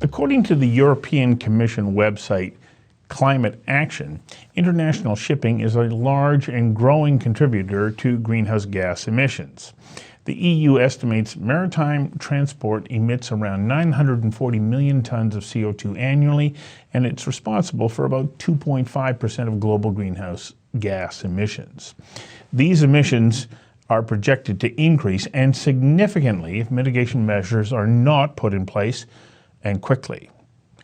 According to the European Commission website Climate Action, international shipping is a large and growing contributor to greenhouse gas emissions. The EU estimates maritime transport emits around 940 million tons of CO2 annually, and it's responsible for about 2.5% of global greenhouse gas emissions. These emissions are projected to increase and significantly if mitigation measures are not put in place and quickly.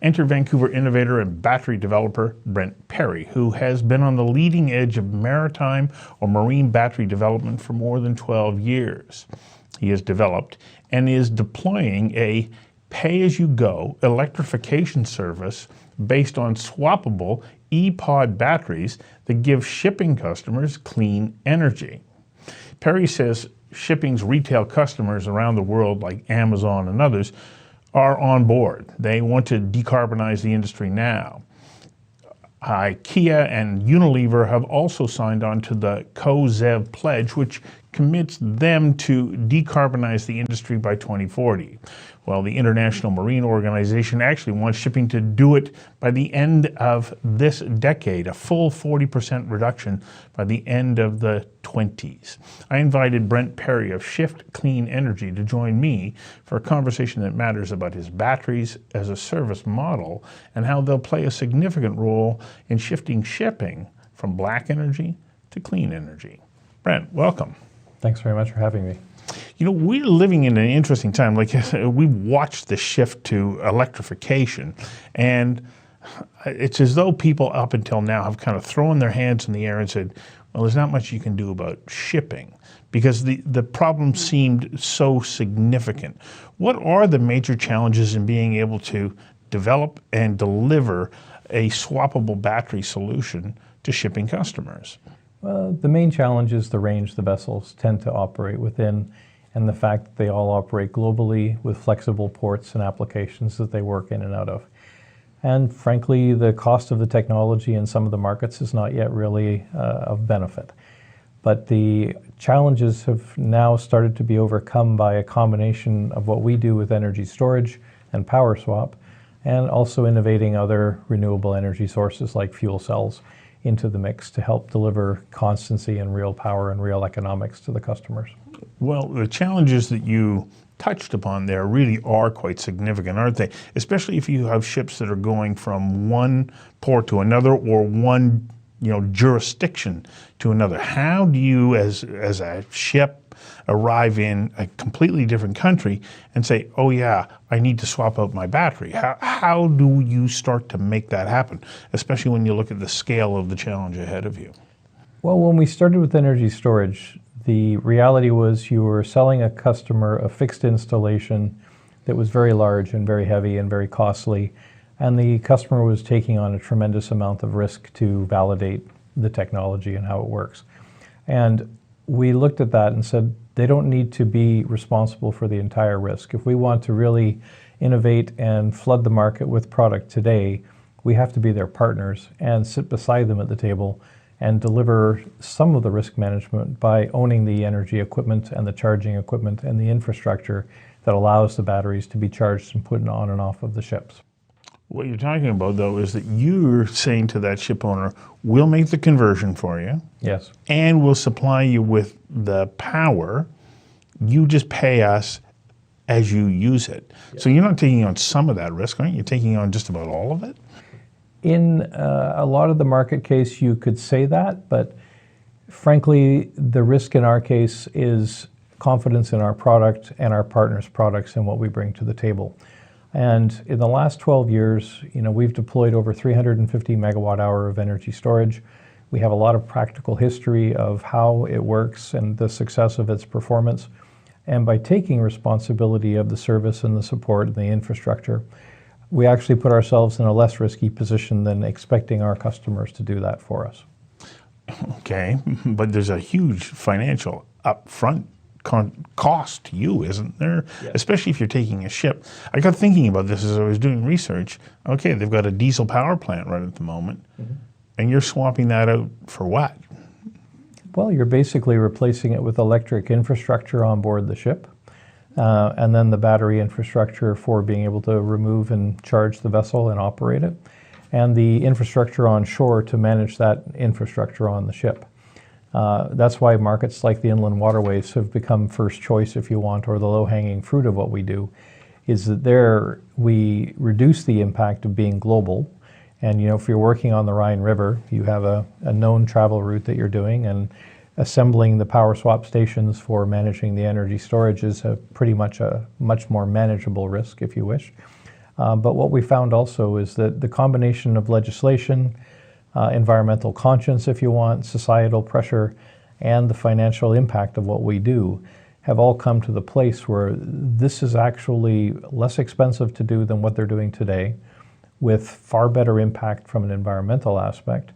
Enter Vancouver innovator and battery developer Brent Perry, who has been on the leading edge of maritime or marine battery development for more than 12 years. He has developed and is deploying a pay-as-you-go electrification service based on swappable e-pod batteries that give shipping customers clean energy. Perry says shipping's retail customers around the world, like Amazon and others, are on board. They want to decarbonize the industry now. IKEA and Unilever have also signed on to the COZEV pledge, which commits them to decarbonize the industry by 2040. Well, the International Marine Organization actually wants shipping to do it by the end of this decade, a full 40% reduction by the end of the 20s. I invited Brent Perry of 2CleanEnergy to join me for a conversation that matters about his batteries as a service model and how they'll play a significant role in shifting shipping from black energy to clean energy. Brent, welcome. Thanks very much for having me. You know, we're living in an interesting time. Like, we've watched the shift to electrification, and it's as though people up until now have kind of thrown their hands in the air and said, well, there's not much you can do about shipping because the problem seemed so significant. What are the major challenges in being able to develop and deliver a swappable battery solution to shipping customers? Well, the main challenge is the range the vessels tend to operate within and the fact that they all operate globally with flexible ports and applications that they work in and out of. And frankly, the cost of the technology in some of the markets is not yet really of benefit. But the challenges have now started to be overcome by a combination of what we do with energy storage and power swap, and also innovating other renewable energy sources like fuel cells into the mix to help deliver constancy and real power and real economics to the customers. Well, the challenges that you touched upon there really are quite significant, aren't they? Especially if you have ships that are going from one port to another or one, jurisdiction to another. How do you, as a ship, arrive in a completely different country and say, oh yeah, I need to swap out my battery? How do you start to make that happen, especially when you look at the scale of the challenge ahead of you? Well, when we started with energy storage, the reality was you were selling a customer a fixed installation that was very large and very heavy and very costly, and the customer was taking on a tremendous amount of risk to validate the technology and how it works. And we looked at that and said, they don't need to be responsible for the entire risk. If we want to really innovate and flood the market with product today, we have to be their partners and sit beside them at the table and deliver some of the risk management by owning the energy equipment and the charging equipment and the infrastructure that allows the batteries to be charged and put on and off of the ships. What you're talking about, though, is that you're saying to that ship owner, we'll make the conversion for you. Yes. And we'll supply you with the power. You just pay us as you use it. Yes. So you're not taking on some of that risk, aren't you? You're taking on just about all of it? In a lot of the market case, you could say that, but frankly, the risk in our case is confidence in our product and our partners' products and what we bring to the table. And in the last 12 years, we've deployed over 350 megawatt hour of energy storage. We have a lot of practical history of how it works and the success of its performance. And by taking responsibility of the service and the support and the infrastructure, we actually put ourselves in a less risky position than expecting our customers to do that for us. Okay, but there's a huge financial upfront cost to you, isn't there? Yes. Especially if you're taking a ship. I got thinking about this as I was doing research. Okay, they've got a diesel power plant right at the moment, and you're swapping that out for what? Well, you're basically replacing it with electric infrastructure on board the ship. and then the battery infrastructure for being able to remove and charge the vessel and operate it, and the infrastructure on shore to manage that infrastructure on the ship. That's why markets like the inland waterways have become first choice, if you want, or the low-hanging fruit of what we do, is that there we reduce the impact of being global. And if you're working on the Rhine River, you have a known travel route that you're doing, and assembling the power swap stations for managing the energy storage is pretty much a much more manageable risk, if you wish. But what we found also is that the combination of legislation, environmental conscience, if you want, societal pressure, and the financial impact of what we do have all come to the place where this is actually less expensive to do than what they're doing today, with far better impact from an environmental aspect.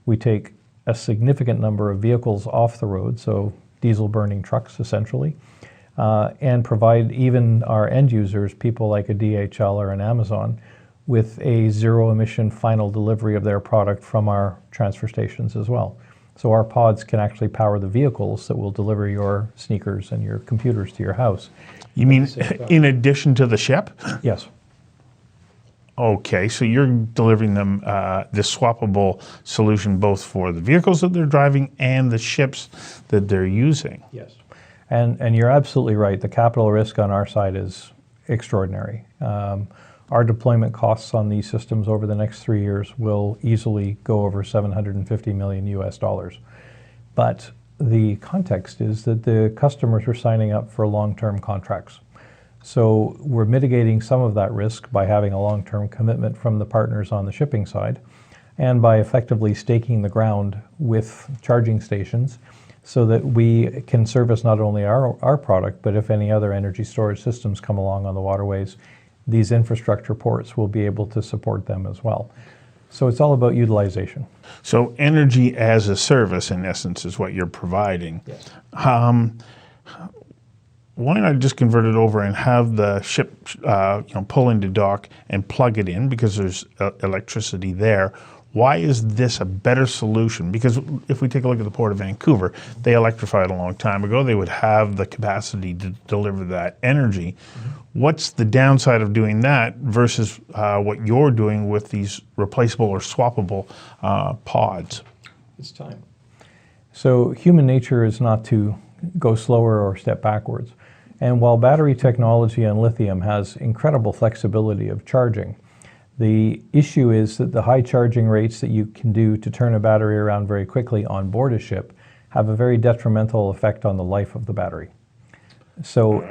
We take a significant number of vehicles off the road, so diesel burning trucks essentially, and provide even our end users, people like a DHL or an Amazon, with a zero emission final delivery of their product from our transfer stations as well. So our pods can actually power the vehicles that will deliver your sneakers and your computers to your house. You mean in addition to the ship? Yes. Okay, so you're delivering them this swappable solution both for the vehicles that they're driving and the ships that they're using. Yes. And you're absolutely right. The capital risk on our side is extraordinary. Our deployment costs on these systems over the next 3 years will easily go over $750 million US. But the context is that the customers are signing up for long-term contracts. So we're mitigating some of that risk by having a long-term commitment from the partners on the shipping side, and by effectively staking the ground with charging stations so that we can service not only our product, but if any other energy storage systems come along on the waterways, these infrastructure ports will be able to support them as well. So it's all about utilization. So energy as a service, in essence, is what you're providing. Yes. Why not just convert it over and have the ship pull into dock and plug it in, because there's electricity there? Why is this a better solution? Because if we take a look at the Port of Vancouver, they electrified a long time ago. They would have the capacity to deliver that energy. Mm-hmm. What's the downside of doing that versus what you're doing with these replaceable or swappable pods? It's time. So human nature is not to go slower or step backwards. And while battery technology and lithium has incredible flexibility of charging, the issue is that the high charging rates that you can do to turn a battery around very quickly on board a ship have a very detrimental effect on the life of the battery. So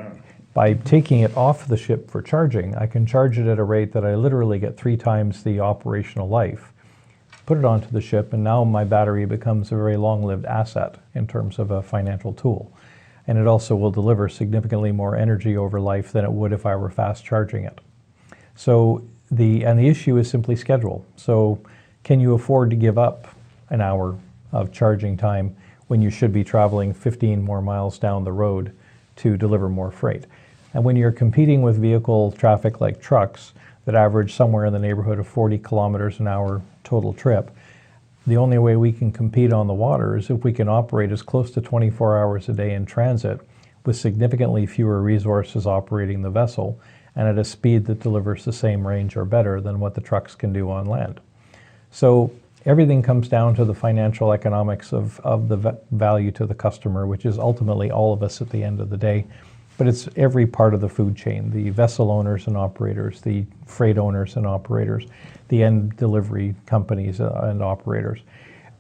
by taking it off the ship for charging, I can charge it at a rate that I literally get 3 times the operational life, put it onto the ship, and now my battery becomes a very long-lived asset in terms of a financial tool. And it also will deliver significantly more energy over life than it would if I were fast charging it. So the issue is simply schedule. So can you afford to give up an hour of charging time when you should be traveling 15 more miles down the road to deliver more freight? And when you're competing with vehicle traffic like trucks that average somewhere in the neighborhood of 40 kilometers an hour total trip, the only way we can compete on the water is if we can operate as close to 24 hours a day in transit with significantly fewer resources operating the vessel and at a speed that delivers the same range or better than what the trucks can do on land. So everything comes down to the financial economics of the value to the customer, which is ultimately all of us at the end of the day. But it's every part of the food chain, the vessel owners and operators, the freight owners and operators, the end delivery companies and operators.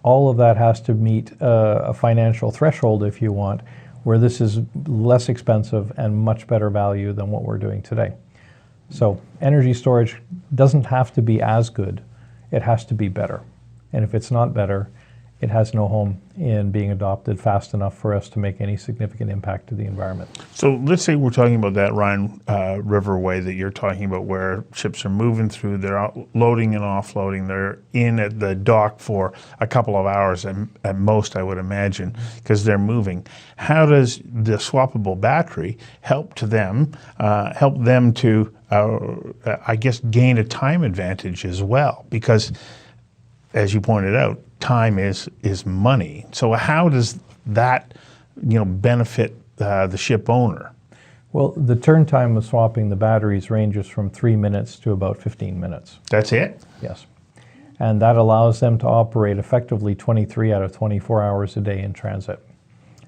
All of that has to meet a financial threshold, if you want, where this is less expensive and much better value than what we're doing today. So energy storage doesn't have to be as good, it has to be better. And if it's not better, it has no home in being adopted fast enough for us to make any significant impact to the environment. So let's say we're talking about that Rhine Riverway that you're talking about, where ships are moving through, they're loading and offloading, they're in at the dock for a couple of hours at most, I would imagine, because they're moving. How does the swappable battery help them to, I guess, gain a time advantage as well? Because, as you pointed out, time is money. So how does that benefit the ship owner? Well, the turn time of swapping the batteries ranges from 3 minutes to about 15 minutes. That's it? Yes. And that allows them to operate effectively 23 out of 24 hours a day in transit.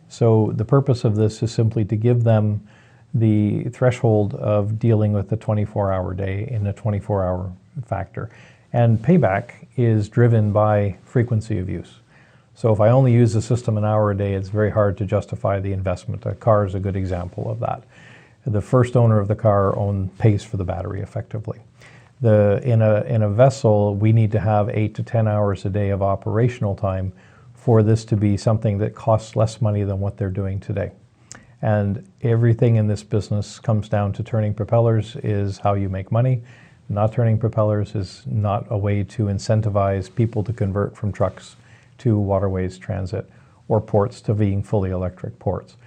So the purpose of this is simply to give them the threshold of dealing with a 24-hour day in a 24-hour factor. And payback is driven by frequency of use. So if I only use the system an hour a day, it's very hard to justify the investment. A car is a good example of that. The first owner of the car pays for the battery effectively. In a vessel, we need to have 8 to 10 hours a day of operational time for this to be something that costs less money than what they're doing today. And everything in this business comes down to turning propellers is how you make money. Not turning propellers is not a way to incentivize people to convert from trucks to waterways transit or ports to being fully electric ports.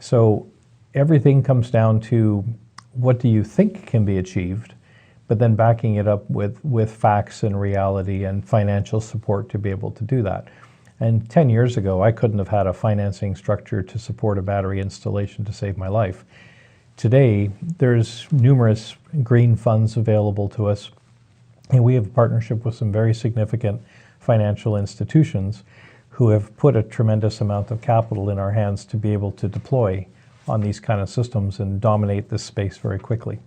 So everything comes down to what do you think can be achieved, but then backing it up with facts and reality and financial support to be able to do that. And 10 years ago, I couldn't have had a financing structure to support a battery installation to save my life. Today, there's numerous green funds available to us, and we have a partnership with some very significant financial institutions who have put a tremendous amount of capital in our hands to be able to deploy on these kind of systems and dominate this space very quickly.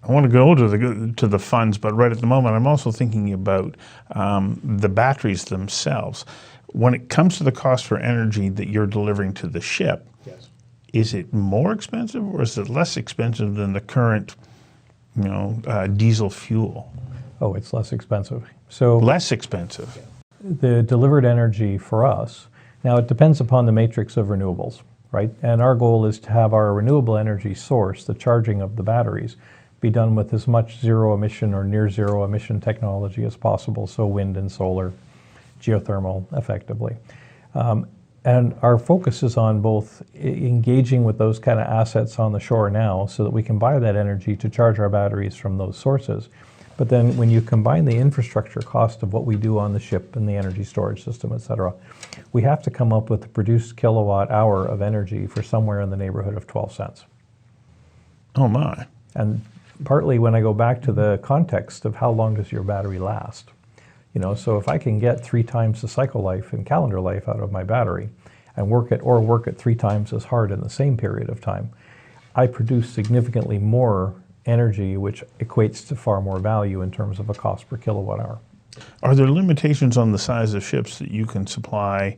I want to go to the funds, but right at the moment, I'm also thinking about the batteries themselves. When it comes to the cost for energy that you're delivering to the ship, Yes. Is it more expensive or is it less expensive than the current, diesel fuel? Oh, it's less expensive. So Less expensive. the delivered energy for us, now it depends upon the matrix of renewables, right? And our goal is to have our renewable energy source, the charging of the batteries, be done with as much zero emission or near zero emission technology as possible, so wind and solar, geothermal effectively. And our focus is on both engaging with those kind of assets on the shore now so that we can buy that energy to charge our batteries from those sources. But then when you combine the infrastructure cost of what we do on the ship and the energy storage system, et cetera, we have to come up with a produced kilowatt hour of energy for somewhere in the neighborhood of 12 cents. Oh my. And partly when I go back to the context of how long does your battery last, so if I can get 3 times the cycle life and calendar life out of my battery and work it 3 times as hard in the same period of time, I produce significantly more energy, which equates to far more value in terms of a cost per kilowatt hour. Are there limitations on the size of ships that you can supply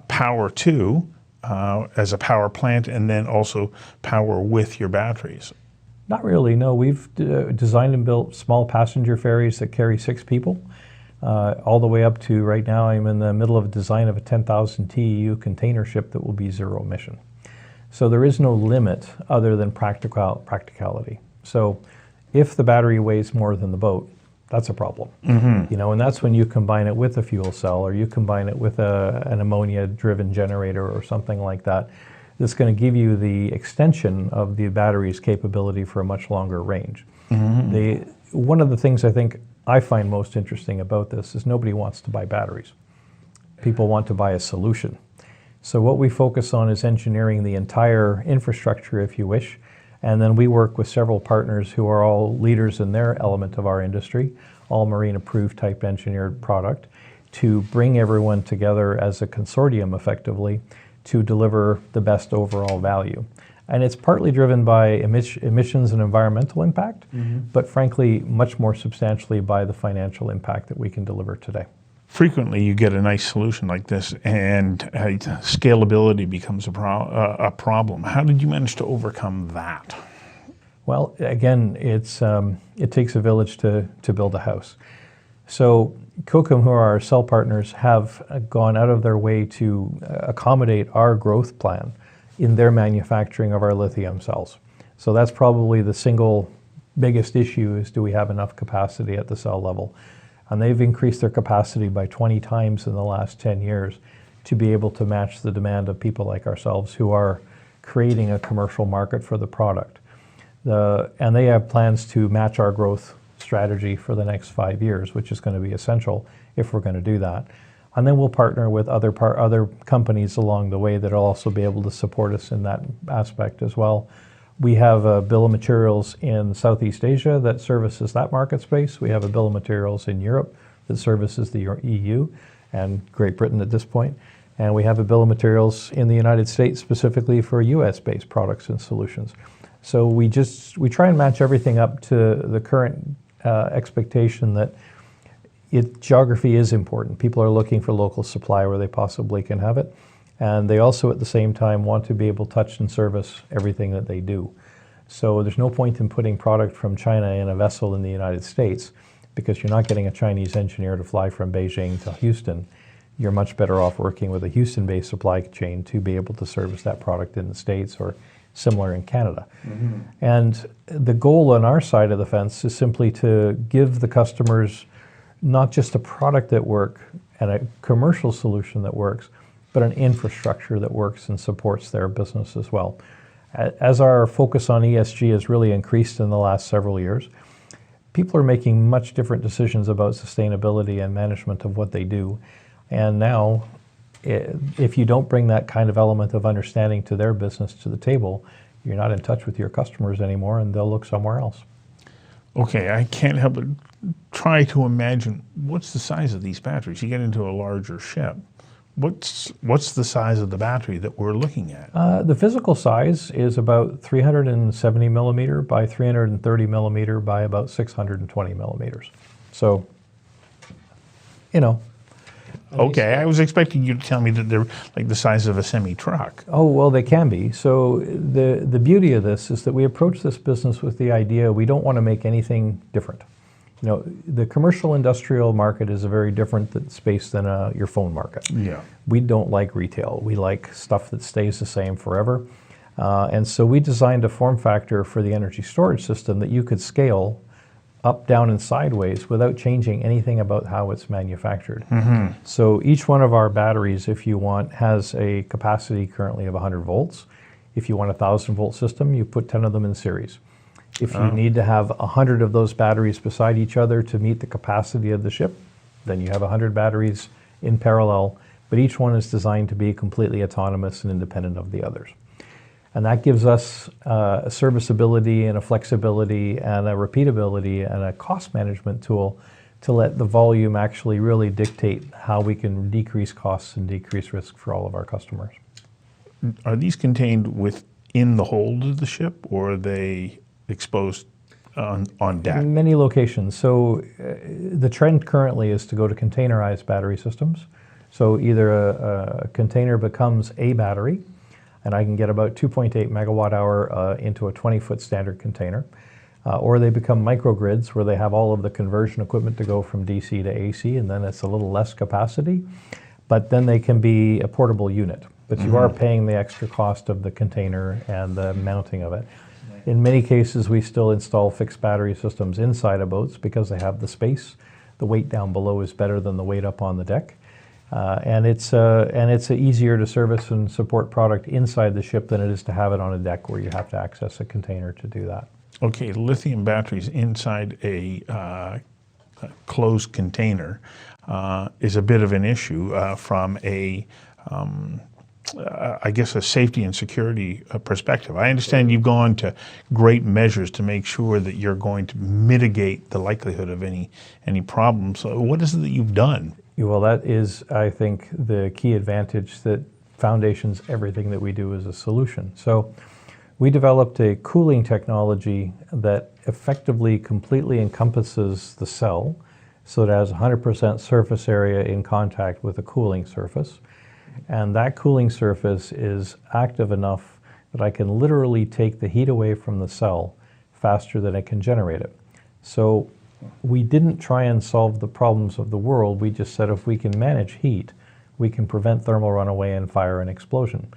power to as a power plant and then also power with your batteries? Not really, no. We've designed and built small passenger ferries that carry 6 people, all the way up to right now I'm in the middle of a design of a 10,000 TEU container ship that will be zero emission. So there is no limit other than practicality. So if the battery weighs more than the boat, that's a problem. Mm-hmm. And that's when you combine it with a fuel cell or you combine it with an ammonia-driven generator or something like that. That's going to give you the extension of the battery's capability for a much longer range. Mm-hmm. One of the things I think I find most interesting about this is nobody wants to buy batteries. People want to buy a solution. So what we focus on is engineering the entire infrastructure, if you wish, and then we work with several partners who are all leaders in their element of our industry, all marine approved type engineered product, to bring everyone together as a consortium effectively to deliver the best overall value. And it's partly driven by emissions and environmental impact, but frankly, much more substantially by the financial impact that we can deliver today. Frequently, you get a nice solution like this, and scalability becomes a problem. How did you manage to overcome that? Well, again, it takes a village to build a house. So COCOM, who are our cell partners, have gone out of their way to accommodate our growth plan in their manufacturing of our lithium cells. So that's probably the single biggest issue is do we have enough capacity at the cell level? And they've increased their capacity by 20 times in the last 10 years to be able to match the demand of people like ourselves who are creating a commercial market for the product. And they have plans to match our growth strategy for the next 5 years, which is going to be essential if we're going to do that. And then we'll partner with other companies along the way that will also be able to support us in that aspect as well. We have a bill of materials in Southeast Asia that services that market space. We have a bill of materials in Europe that services the EU and Great Britain at this point. And we have a bill of materials in the United States specifically for US-based products and solutions. So we try and match everything up to the current expectation that geography is important. People are looking for local supply where they possibly can have it. And they also at the same time want to be able to touch and service everything that they do. So there's no point in putting product from China in a vessel in the United States because you're not getting a Chinese engineer to fly from Beijing to Houston. You're much better off working with a Houston-based supply chain to be able to service that product in the States or similar in Canada. Mm-hmm. And the goal on our side of the fence is simply to give the customers not just a product that works and a commercial solution that works, but an infrastructure that works and supports their business as well. As our focus on ESG has really increased in the last several years, people are making much different decisions about sustainability and management of what they do. And now, if you don't bring that kind of element of understanding to their business to the table, you're not in touch with your customers anymore and they'll look somewhere else. Okay, I can't help but try to imagine what's the size of these batteries. You get into a larger ship. What's the size of the battery that we're looking at? The physical size is about 370 millimeter by 330 millimeter by about 620 millimeters. So, Okay, I was expecting you to tell me that they're like the size of a semi-truck. Oh, well, they can be. So the beauty of this is that we approach this business with the idea we don't want to make anything different. The commercial industrial market is a very different space than your phone market. Yeah. We don't like retail. We like stuff that stays the same forever. And so we designed a form factor for the energy storage system that you could scale up, down, and sideways without changing anything about how it's manufactured. Mm-hmm. So each one of our batteries, if you want, has a capacity currently of 100 volts. If you want a 1,000-volt system, you put 10 of them in series. If you need to have 100 of those batteries beside each other to meet the capacity of the ship, then you have 100 batteries in parallel, but each one is designed to be completely autonomous and independent of the others. And that gives us a serviceability and a flexibility and a repeatability and a cost management tool to let the volume actually really dictate how we can decrease costs and decrease risk for all of our customers. Are these contained within the hold of the ship, or are they exposed on deck? In many locations. So the trend currently is to go to containerized battery systems. So either a container becomes a battery, and I can get about 2.8 megawatt hour into a 20-foot standard container. Or they become microgrids where they have all of the conversion equipment to go from DC to AC, and then it's a little less capacity. But then they can be a portable unit. But you are paying the extra cost of the container and the mounting of it. In many cases, we still install fixed battery systems inside of boats because they have the space. The weight down below is better than the weight up on the deck. And it's easier to service and support product inside the ship than it is to have it on a deck where you have to access a container to do that. Okay, lithium batteries inside a closed container is a bit of an issue from I guess a safety and security perspective. I understand you've gone to great measures to make sure that you're going to mitigate the likelihood of any problems. So what is it that you've done? Well, that is, I think, the key advantage that foundations everything that we do as a solution. So we developed a cooling technology that effectively completely encompasses the cell so it has 100% surface area in contact with a cooling surface. And that cooling surface is active enough that I can literally take the heat away from the cell faster than I can generate it. So we didn't try and solve the problems of the world. We just said if we can manage heat, we can prevent thermal runaway and fire and explosion.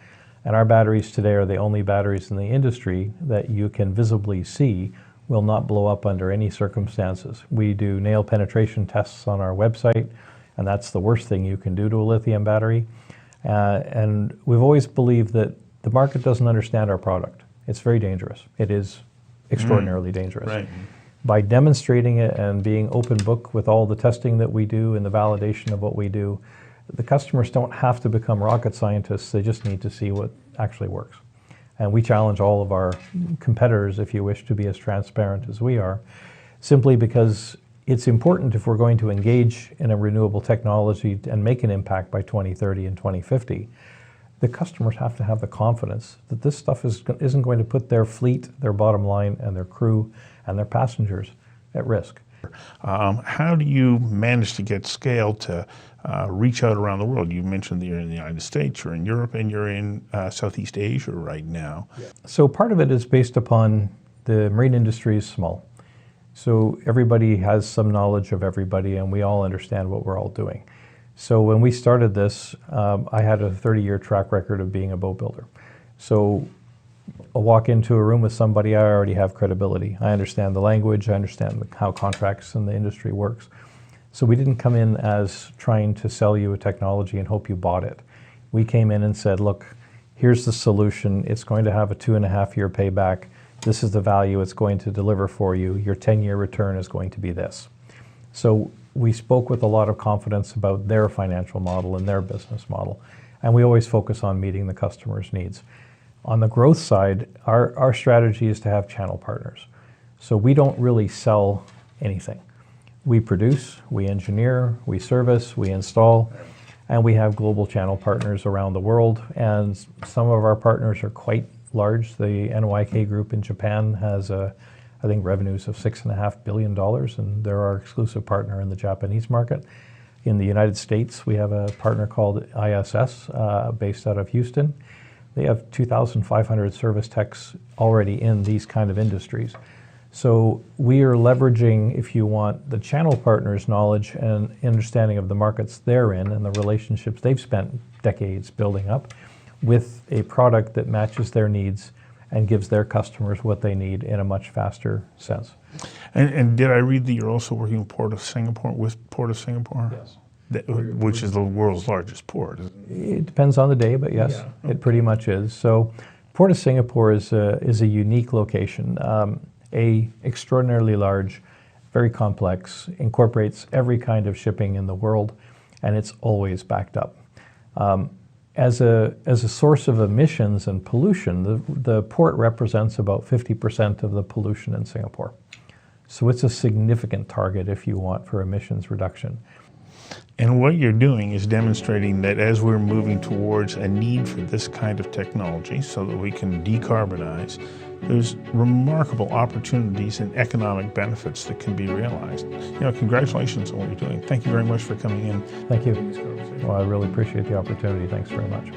And our batteries today are the only batteries in the industry that you can visibly see will not blow up under any circumstances. We do nail penetration tests on our website, and that's the worst thing you can do to a lithium battery. And we've always believed that the market doesn't understand our product. It's very dangerous. It is extraordinarily dangerous. Right. By demonstrating it and being open book with all the testing that we do and the validation of what we do, The customers don't have to become rocket scientists, they just need to see what actually works. And we challenge all of our competitors, if you wish, to be as transparent as we are, simply because it's important if we're going to engage in a renewable technology and make an impact by 2030 and 2050. The customers have to have the confidence that this stuff isn't going to put their fleet, their bottom line, and their crew and their passengers at risk. How do you manage to get scale to reach out around the world? You mentioned that you're in the United States, you're in Europe, and you're in Southeast Asia right now. Yeah. So part of it is based upon the marine industry is small. So everybody has some knowledge of everybody, and we all understand what we're all doing. So when we started this, I had a 30-year track record of being a boat builder. So I'll walk into a room with somebody, I already have credibility. I understand the language, I understand how contracts in the industry works. So we didn't come in as trying to sell you a technology and hope you bought it. We came in and said, look, here's the solution. It's going to have a 2.5-year payback. This is the value it's going to deliver for you. Your 10-year return is going to be this. So we spoke with a lot of confidence about their financial model and their business model. And we always focus on meeting the customer's needs. On the growth side, our strategy is to have channel partners. So we don't really sell anything. We produce, we engineer, we service, we install, and we have global channel partners around the world. And some of our partners are quite large. The NYK group in Japan has, I think, revenues of $6.5 billion, and they're our exclusive partner in the Japanese market. In the United States, we have a partner called ISS, based out of Houston. They have 2,500 service techs already in these kind of industries. So we are leveraging, if you want, the channel partners' knowledge and understanding of the markets they're in and the relationships they've spent decades building up with a product that matches their needs and gives their customers what they need in a much faster sense. And did I read that you're also working with Port of Singapore? Yes. Which is the world's largest port. It depends on the day, but yes, yeah. It pretty much is. So Port of Singapore is a unique location, extraordinarily large, very complex, incorporates every kind of shipping in the world, and it's always backed up. As a source of emissions and pollution, the port represents about 50% of the pollution in Singapore. So it's a significant target, if you want, for emissions reduction. And what you're doing is demonstrating that as we're moving towards a need for this kind of technology so that we can decarbonize, there's remarkable opportunities and economic benefits that can be realized. Congratulations on what you're doing. Thank you very much for coming in. Thank you. Well, I really appreciate the opportunity. Thanks very much.